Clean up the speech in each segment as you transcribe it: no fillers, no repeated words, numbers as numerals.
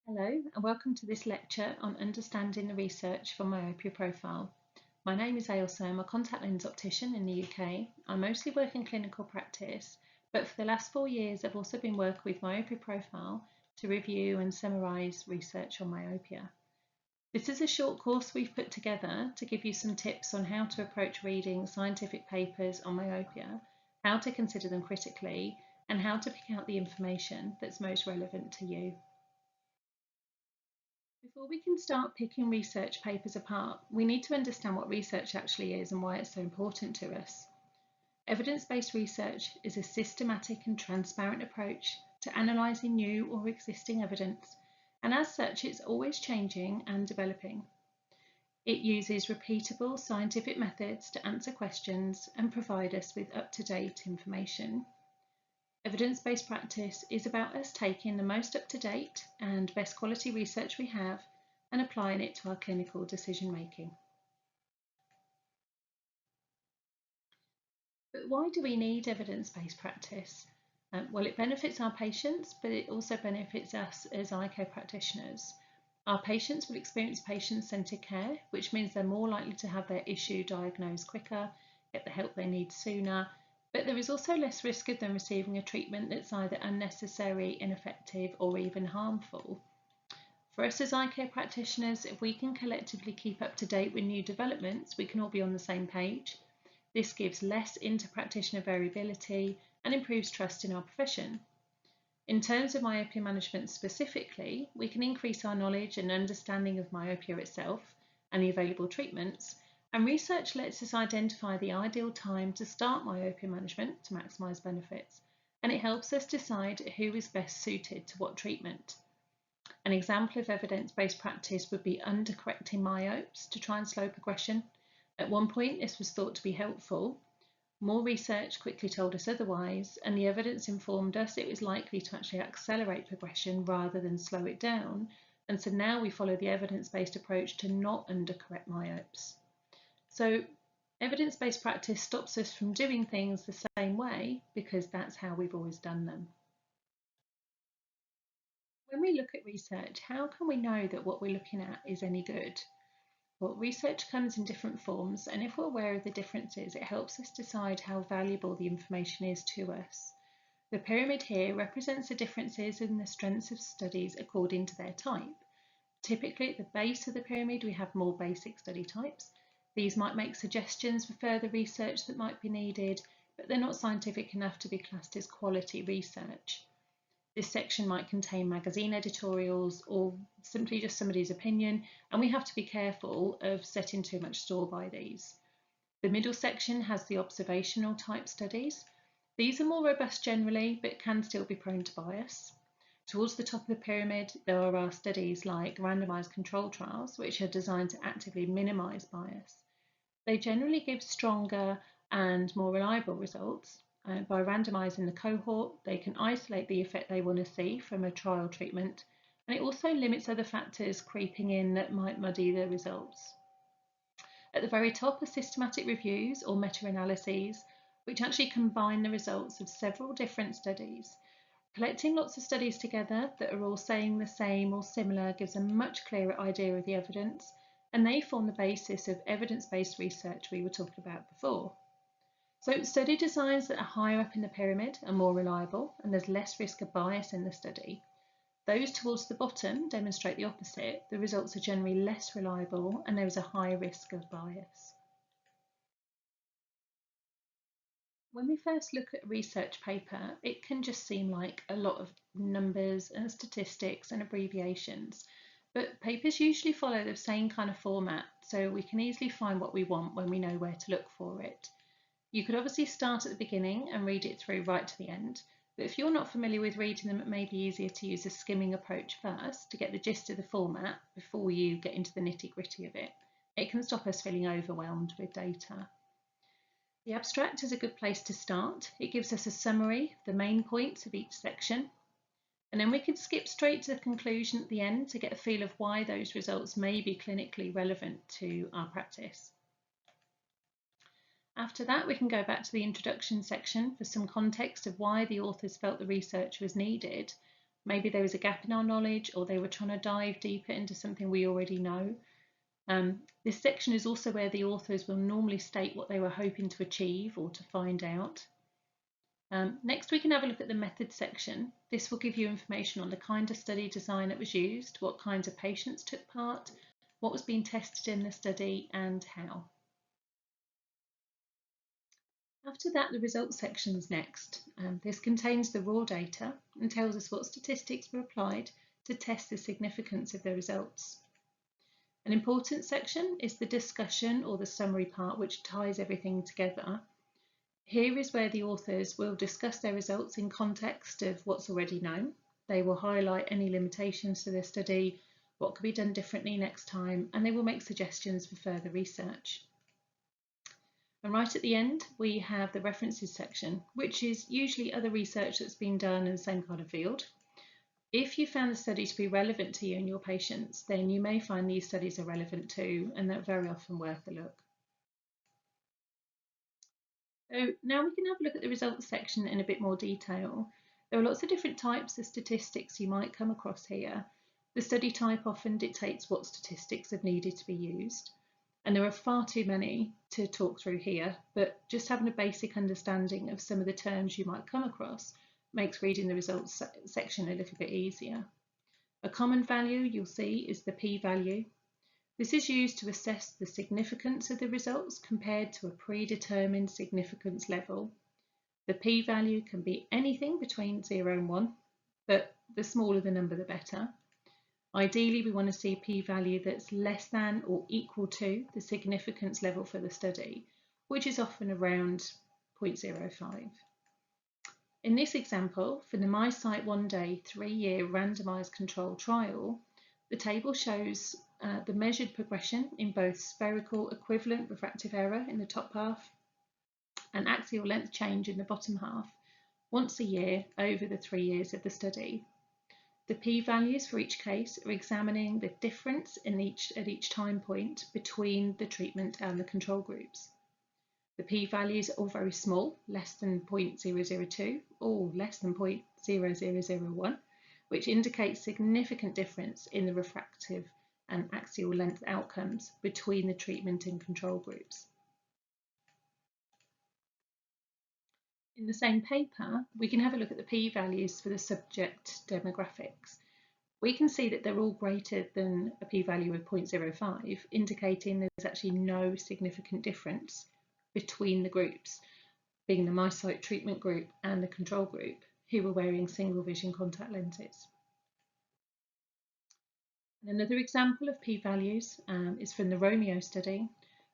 Hello and welcome to this lecture on understanding the research for Myopia Profile. My name is Ailsa. I'm a contact lens optician in the UK. I mostly work in clinical practice, but for the last 4 years I've also been working with Myopia Profile to review and summarise research on myopia. This is a short course we've put together to give you some tips on how to approach reading scientific papers on myopia, how to consider them critically, and how to pick out the information that's most relevant to you. Before we can start picking research papers apart, we need to understand what research actually is and why it's so important to us. Evidence-based research is a systematic and transparent approach to analysing new or existing evidence, and as such it's always changing and developing. It uses repeatable scientific methods to answer questions and provide us with up-to-date information. Evidence-based practice is about us taking the most up-to-date and best quality research we have and applying it to our clinical decision making. But why do we need evidence-based practice? Well, it benefits our patients, but it also benefits us as eye care practitioners. Our patients will experience patient-centred care, which means they're more likely to have their issue diagnosed quicker, get the help they need sooner, but there is also less risk of them receiving a treatment that's either unnecessary, ineffective, or even harmful. For us as eye care practitioners, if we can collectively keep up to date with new developments, we can all be on the same page. This gives less inter-practitioner variability and improves trust in our profession. In terms of myopia management specifically, we can increase our knowledge and understanding of myopia itself and the available treatments, and research lets us identify the ideal time to start myopia management to maximise benefits, and it helps us decide who is best suited to what treatment. An example of evidence-based practice would be undercorrecting myopes to try and slow progression. At one point, this was thought to be helpful. More research quickly told us otherwise, and the evidence informed us it was likely to actually accelerate progression rather than slow it down. And so now we follow the evidence-based approach to not undercorrect myopes. So evidence-based practice stops us from doing things the same way because that's how we've always done them. When we look at research, how can we know that what we're looking at is any good? Well, research comes in different forms, and if we're aware of the differences, it helps us decide how valuable the information is to us. The pyramid here represents the differences in the strengths of studies according to their type. Typically at the base of the pyramid we have more basic study types. These might make suggestions for further research that might be needed, but they're not scientific enough to be classed as quality research. This section might contain magazine editorials or simply just somebody's opinion, and we have to be careful of setting too much store by these. The middle section has the observational type studies. These are more robust generally, but can still be prone to bias. Towards the top of the pyramid, there are studies like randomised control trials, which are designed to actively minimise bias. They generally give stronger and more reliable results. By randomising the cohort, they can isolate the effect they want to see from a trial treatment, and it also limits other factors creeping in that might muddy the results. At the very top are systematic reviews or meta-analyses, which actually combine the results of several different studies. Collecting lots of studies together that are all saying the same or similar gives a much clearer idea of the evidence, and they form the basis of evidence-based research we were talking about before. So study designs that are higher up in the pyramid are more reliable and there's less risk of bias in the study. Those towards the bottom demonstrate the opposite. The results are generally less reliable and there is a high risk of bias. When we first look at a research paper, it can just seem like a lot of numbers and statistics and abbreviations, but papers usually follow the same kind of format, so we can easily find what we want when we know where to look for it. You could obviously start at the beginning and read it through right to the end, but if you're not familiar with reading them, it may be easier to use a skimming approach first to get the gist of the format before you get into the nitty-gritty of it. It can stop us feeling overwhelmed with data. The abstract is a good place to start. It gives us a summary of the main points of each section, and then we can skip straight to the conclusion at the end to get a feel of why those results may be clinically relevant to our practice. After that, we can go back to the introduction section for some context of why the authors felt the research was needed. Maybe there was a gap in our knowledge, or they were trying to dive deeper into something we already know. This section is also where the authors will normally state what they were hoping to achieve or to find out. Next, we can have a look at the methods section. This will give you information on the kind of study design that was used, what kinds of patients took part, what was being tested in the study, and how. After that, the results section is next. This contains the raw data and tells us what statistics were applied to test the significance of the results. An important section is the discussion or the summary part, which ties everything together. Here is where the authors will discuss their results in context of what's already known. They will highlight any limitations to their study, what could be done differently next time, and they will make suggestions for further research. And right at the end, we have the references section, which is usually other research that's been done in the same kind of field. If you found the study to be relevant to you and your patients, then you may find these studies are relevant too, and they're very often worth a look. So now we can have a look at the results section in a bit more detail. There are lots of different types of statistics you might come across here. The study type often dictates what statistics are needed to be used, and there are far too many to talk through here, but just having a basic understanding of some of the terms you might come across makes reading the results section a little bit easier. A common value you'll see is the p-value. This is used to assess the significance of the results compared to a predetermined significance level. The p-value can be anything between 0 and 1, but the smaller the number, the better. Ideally, we want to see a p-value that's less than or equal to the significance level for the study, which is often around 0.05. In this example, for the MySight 1-day 3-year randomised controlled trial, the table shows the measured progression in both spherical equivalent refractive error in the top half and axial length change in the bottom half once a year over the 3 years of the study. The p-values for each case are examining the difference at each time point between the treatment and the control groups. The p-values are all very small, less than 0.002 or less than 0.0001, which indicates significant difference in the refractive and axial length outcomes between the treatment and control groups. In the same paper, we can have a look at the p-values for the subject demographics. We can see that they're all greater than a p-value of 0.05, indicating there's actually no significant difference between the groups, being the MySight treatment group and the control group, who were wearing single vision contact lenses. Another example of p-values is from the Romeo study,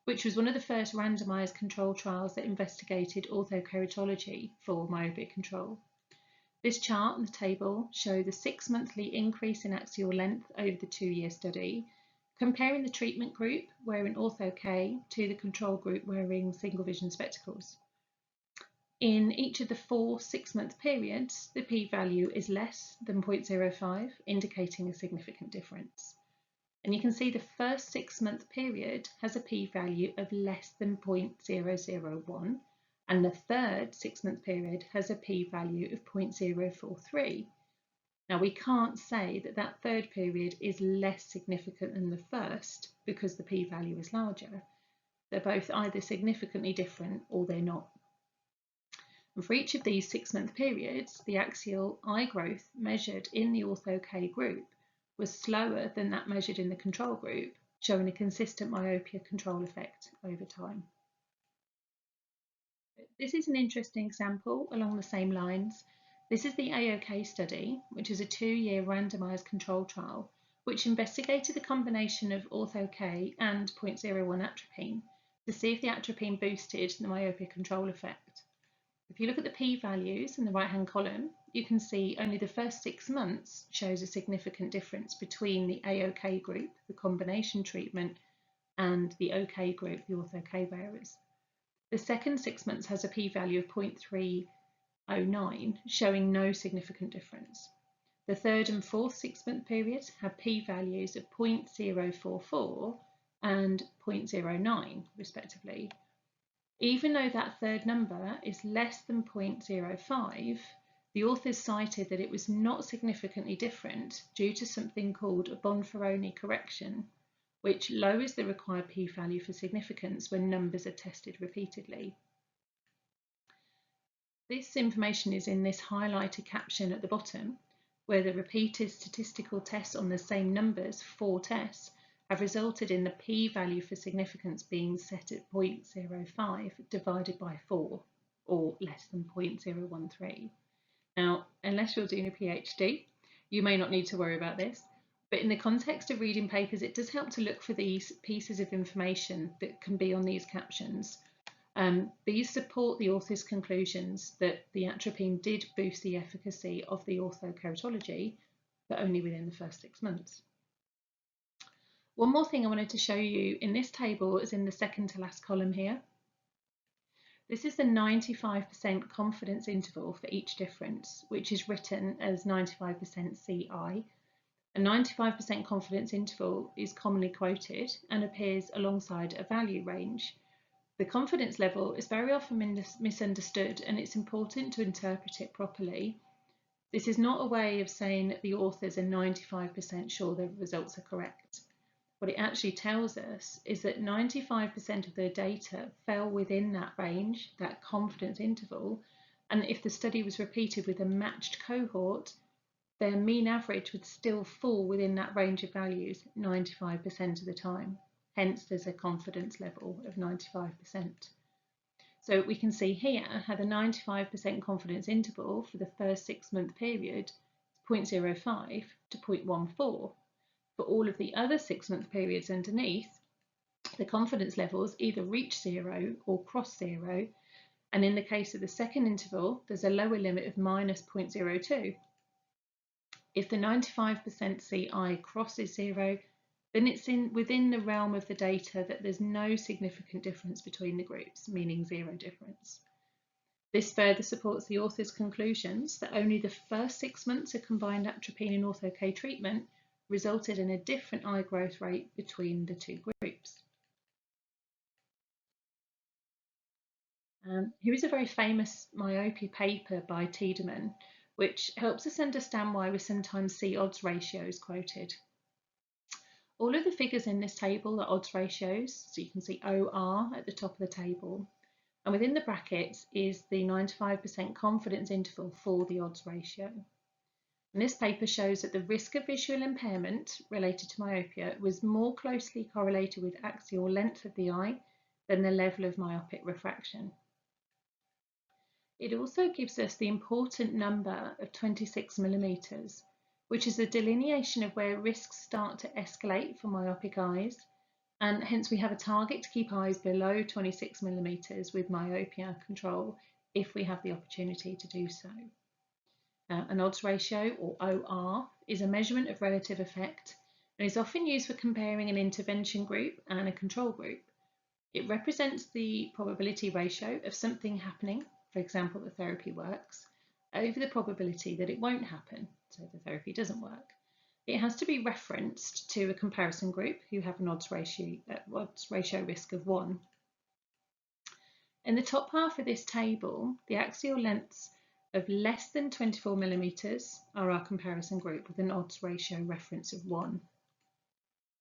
which was one of the first randomised control trials that investigated orthokeratology for myopia control. This chart and the table show the 6-monthly increase in axial length over the 2-year study, comparing the treatment group wearing ortho-K to the control group wearing single vision spectacles. In each of the 4 6-month periods, the p-value is less than 0.05, indicating a significant difference. And you can see the first 6-month period has a p-value of less than 0.001, and the third 6-month period has a p-value of 0.043. Now, we can't say that that third period is less significant than the first because the p-value is larger. They're both either significantly different or they're not. And for each of these 6-month periods, the axial eye growth measured in the ortho-K group was slower than that measured in the control group, showing a consistent myopia control effect over time. This is an interesting example along the same lines. This is the AOK study, which is a 2-year randomised control trial, which investigated the combination of ortho-K and 0.01 atropine to see if the atropine boosted the myopia control effect. If you look at the p-values in the right-hand column, you can see only the first 6 months shows a significant difference between the AOK group, the combination treatment, and the OK group, the ortho-K wearers. The second 6 months has a p-value of 0.309, showing no significant difference. The third and fourth 6-month periods have p-values of 0.044 and 0.09, respectively. Even though that third number is less than 0.05, The authors cited that it was not significantly different due to something called a Bonferroni correction, which lowers the required p-value for significance when numbers are tested repeatedly. This information is in this highlighted caption at the bottom, where the repeated statistical tests on the same numbers, 4 tests, have resulted in the p-value for significance being set at 0.05 divided by 4, or less than 0.013. Now, unless you're doing a PhD, you may not need to worry about this, but in the context of reading papers, it does help to look for these pieces of information that can be on these captions. These support the author's conclusions that the atropine did boost the efficacy of the orthokeratology, but only within the first 6 months. One more thing I wanted to show you in this table is in the second to last column here. This is the 95% confidence interval for each difference, which is written as 95% CI. A 95% confidence interval is commonly quoted and appears alongside a value range. The confidence level is very often misunderstood, and it's important to interpret it properly. This is not a way of saying that the authors are 95% sure their results are correct. What it actually tells us is that 95% of their data fell within that range, that confidence interval, and if the study was repeated with a matched cohort, their mean average would still fall within that range of values 95% of the time. Hence, there's a confidence level of 95%. So we can see here how the 95% confidence interval for the first 6-month period is 0.05 to 0.14. For all of the other 6-month periods underneath, the confidence levels either reach 0 or cross 0, and in the case of the second interval, there's a lower limit of minus 0.02. If the 95% CI crosses 0, then it's within the realm of the data that there's no significant difference between the groups, meaning 0 difference. This further supports the author's conclusions that only the first 6 months of combined atropine and ortho-K treatment resulted in a different eye growth rate between the two groups. Here is a very famous myopia paper by Tiedemann, which helps us understand why we sometimes see odds ratios quoted. All of the figures in this table are odds ratios, so you can see OR at the top of the table, and within the brackets is the 95% confidence interval for the odds ratio. And this paper shows that the risk of visual impairment related to myopia was more closely correlated with axial length of the eye than the level of myopic refraction. It also gives us the important number of 26 millimeters, which is a delineation of where risks start to escalate for myopic eyes, and hence we have a target to keep eyes below 26 millimeters with myopia control if we have the opportunity to do so. An odds ratio, or OR, is a measurement of relative effect and is often used for comparing an intervention group and a control group. It represents the probability ratio of something happening, for example, the therapy works, over the probability that it won't happen, so the therapy doesn't work. It has to be referenced to a comparison group who have an odds ratio risk of 1. In the top half of this table, the axial lengths of less than 24 millimeters are our comparison group with an odds ratio reference of 1.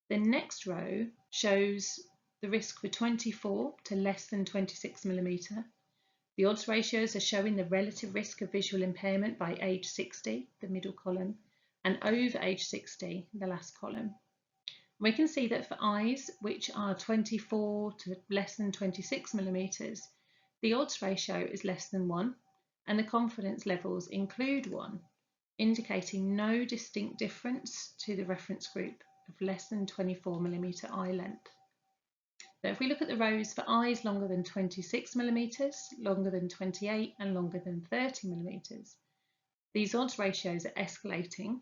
The next row shows the risk for 24 to less than 26 millimeter. The odds ratios are showing the relative risk of visual impairment by age 60, the middle column, and over age 60, the last column. We can see that for eyes which are 24 to less than 26 millimeters, the odds ratio is less than 1, and the confidence levels include 1, indicating no distinct difference to the reference group of less than 24 millimeter eye length. Now, if we look at the rows for eyes longer than 26 millimeters, longer than 28, and longer than 30 millimeters, these odds ratios are escalating.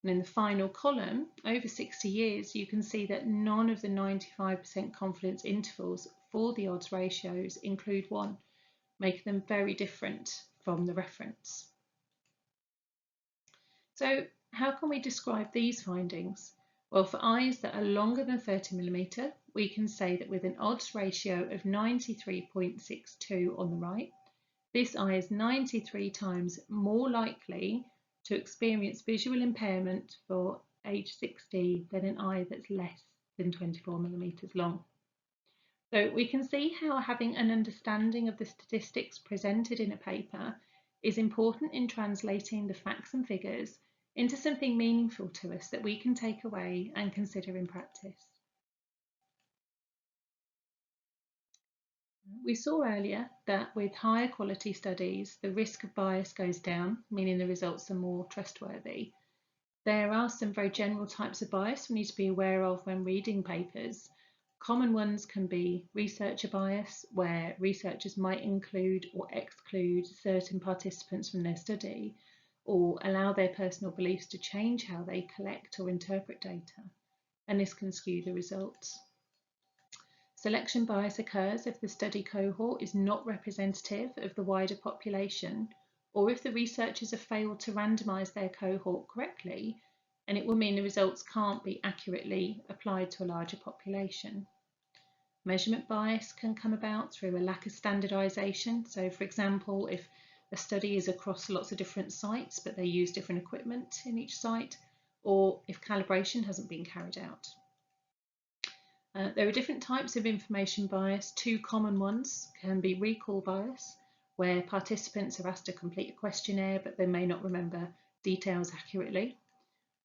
And in the final column, over 60 years, you can see that none of the 95% confidence intervals for the odds ratios include 1, making them very different from the reference. So how can we describe these findings? Well, for eyes that are longer than 30 millimeter, we can say that with an odds ratio of 93.62 on the right This eye is 93 times more likely to experience visual impairment for age 60 than an eye that's less than 24 millimetres long. So we can see how having an understanding of the statistics presented in a paper is important in translating the facts and figures into something meaningful to us that we can take away and consider in practice. We saw earlier that with higher quality studies, the risk of bias goes down, meaning the results are more trustworthy. There are some very general types of bias we need to be aware of when reading papers. Common ones can be researcher bias, where researchers might include or exclude certain participants from their study, or allow their personal beliefs to change how they collect or interpret data, and this can skew the results. Selection bias occurs if the study cohort is not representative of the wider population, or if the researchers have failed to randomise their cohort correctly, and it will mean the results can't be accurately applied to a larger population. Measurement bias can come about through a lack of standardisation. So, for example, if a study is across lots of different sites, but they use different equipment in each site, or if calibration hasn't been carried out. There are different types of information bias. Two common ones can be recall bias, where participants are asked to complete a questionnaire but they may not remember details accurately.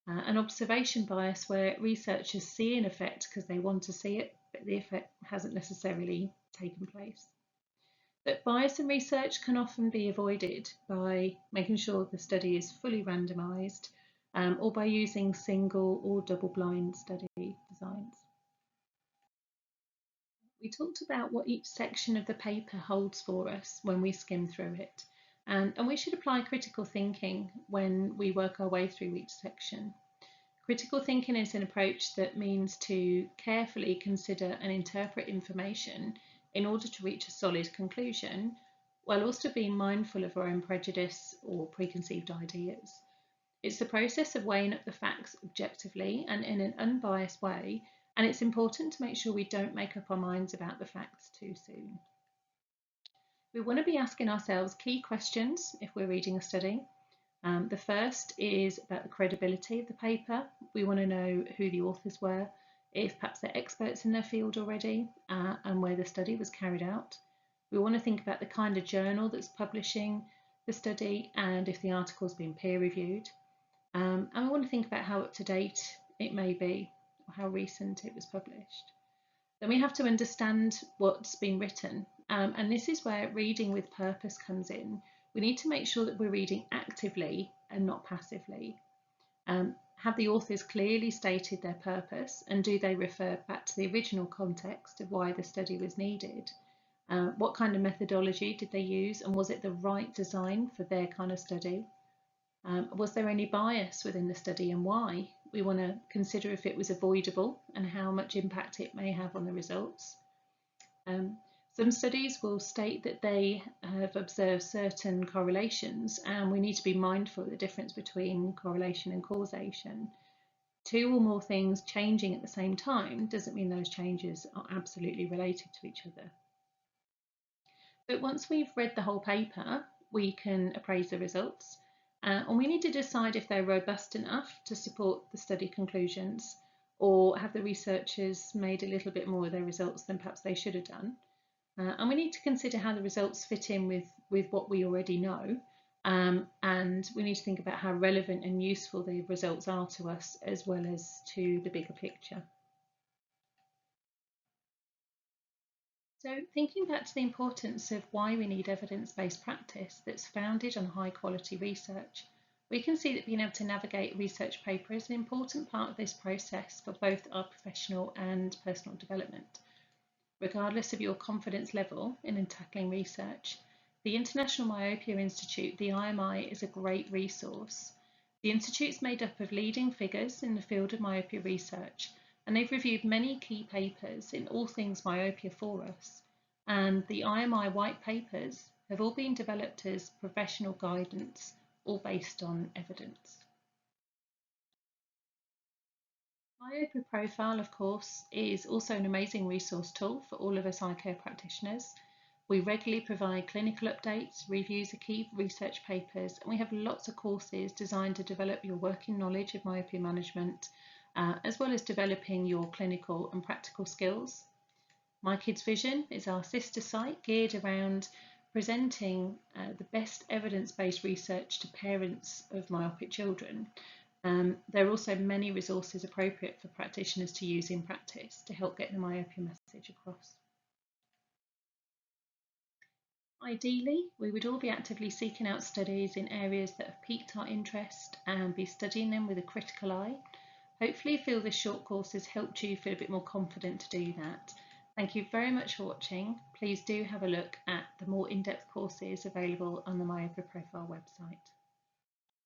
And observation bias, where researchers see an effect because they want to see it, but the effect hasn't necessarily taken place. But bias in research can often be avoided by making sure the study is fully randomised, or by using single or double-blind study designs. We talked about what each section of the paper holds for us when we skim through it, and we should apply critical thinking when we work our way through each section. Critical thinking is an approach that means to carefully consider and interpret information in order to reach a solid conclusion, while also being mindful of our own prejudice or preconceived ideas. It's the process of weighing up the facts objectively and in an unbiased way, and it's important to make sure we don't make up our minds about the facts too soon. We want to be asking ourselves key questions if we're reading a study. The first is about the credibility of the paper. We want to know who the authors were, if perhaps they're experts in their field already, and where the study was carried out. We want to think about the kind of journal that's publishing the study and if the article's been peer reviewed. And we want to think about how up to date it may be, or how recent it was published. Then we have to understand what's been written, and this is where reading with purpose comes in. We need to make sure that we're reading actively and not passively. Have the authors clearly stated their purpose, and do they refer back to the original context of why the study was needed? What kind of methodology did they use, and was it the right design for their kind of study? Was there any bias within the study and why? We want to consider if it was avoidable and how much impact it may have on the results. Some studies will state that they have observed certain correlations, and we need to be mindful of the difference between correlation and causation. Two or more things changing at the same time doesn't mean those changes are absolutely related to each other. But once we've read the whole paper, we can appraise the results. And we need to decide if they're robust enough to support the study conclusions, or have the researchers made a little bit more of their results than perhaps they should have done. And we need to consider how the results fit in with what we already know, and we need to think about how relevant and useful the results are to us as well as to the bigger picture. So thinking back to the importance of why we need evidence-based practice that's founded on high quality research, we can see that being able to navigate a research paper is an important part of this process for both our professional and personal development. Regardless of your confidence level in tackling research, the International Myopia Institute, the IMI, is a great resource. The Institute's made up of leading figures in the field of myopia research, and they've reviewed many key papers in all things myopia for us, and the IMI white papers have all been developed as professional guidance, all based on evidence. Myopia Profile, of course, is also an amazing resource tool for all of us eye care practitioners. We regularly provide clinical updates, reviews of key research papers, and we have lots of courses designed to develop your working knowledge of myopia management, as well as developing your clinical and practical skills. My Kids Vision is our sister site geared around presenting the best evidence-based research to parents of myopic children. There are also many resources appropriate for practitioners to use in practice to help get the myopia message across. Ideally, we would all be actively seeking out studies in areas that have piqued our interest and be studying them with a critical eye. Hopefully you feel this short course has helped you feel a bit more confident to do that. Thank you very much for watching. Please do have a look at the more in-depth courses available on the Myopia Profile website.